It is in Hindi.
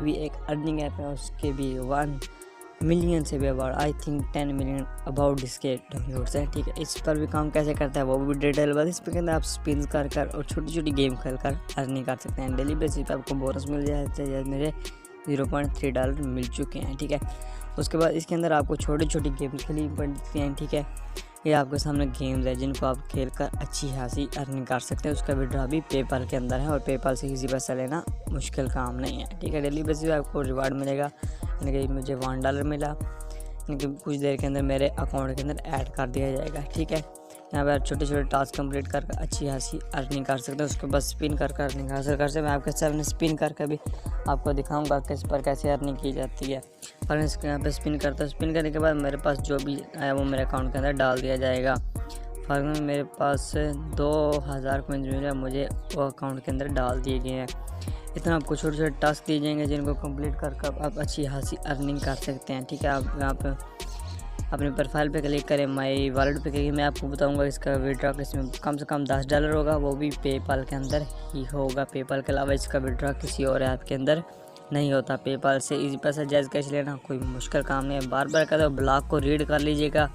भी एक अर्निंग ऐप है, उसके भी 1 मिलियन से भी about, I think 10 million about इसके डाउनलोड्स हैं। ठीक है, इस पर भी काम कैसे करता है वो भी डिटेल बाद इस पर के अंदर आप स्पिन कर और छोटी छोटी गेम खेल कर अर्निंग कर सकते हैं। डेली बेसिस पे आपको बोनस मिल जाए, मेरे $0.3 मिल चुके हैं। ठीक है, उसके बाद इसके अंदर आपको छोटी छोटी गेम खेलनी पड़ती हैं। ठीक है, ये आपके सामने गेम्स है जिनको आप खेल कर अच्छी खासी अर्निंग कर सकते हैं। उसका विड्रॉ भी पेपाल के अंदर है और पेपाल से किसी पैसा लेना मुश्किल काम नहीं है। ठीक है, डेली बेसिस पे आपको रिवार्ड मिलेगा, यानी कि मुझे $1 मिला, यानी कि कुछ देर के अंदर मेरे अकाउंट के अंदर ऐड कर दिया जाएगा। ठीक है, यहाँ पर आप छोटे छोटे टास्क कंप्लीट कर अच्छी खासी अर्निंग कर सकते हैं। उसके बाद स्पिन कर अर्निंग हासिल कर सकते हैं। मैं आपके सामने स्पिन करके भी आपको दिखाऊंगा कि इस पर कैसे अर्निंग की जाती है। और इसके यहाँ पे स्पिन करता हूँ, स्पिन करने के बाद मेरे पास जो भी आया वो मेरे अकाउंट के अंदर डाल दिया जाएगा। फॉर एग्जाम्पल मेरे पास 2000 कोइंस मिले, मुझे वो अकाउंट के अंदर डाल दिए गए हैं। इतना आपको छोटे छोटे टास्क दिए जाएंगे जिनको कंप्लीट कर आप अच्छी खासी अर्निंग कर सकते हैं। ठीक है, आप यहाँ पे अपने प्रोफाइल पे क्लिक करें, माई वॉलेट पे क्लिक, मैं आपको बताऊंगा इसका विड्रॉ इसमें कम से कम $10 होगा, वो भी पेपाल के अंदर ही होगा। पेपाल के अलावा इसका विड्रॉ किसी और ऐप के अंदर नहीं होता। पेपाल से इजी पैसा जायज़ कैश लेना कोई मुश्किल काम नहीं है। बार बार कहते हो ब्लॉग को रीड कर लीजिएगा।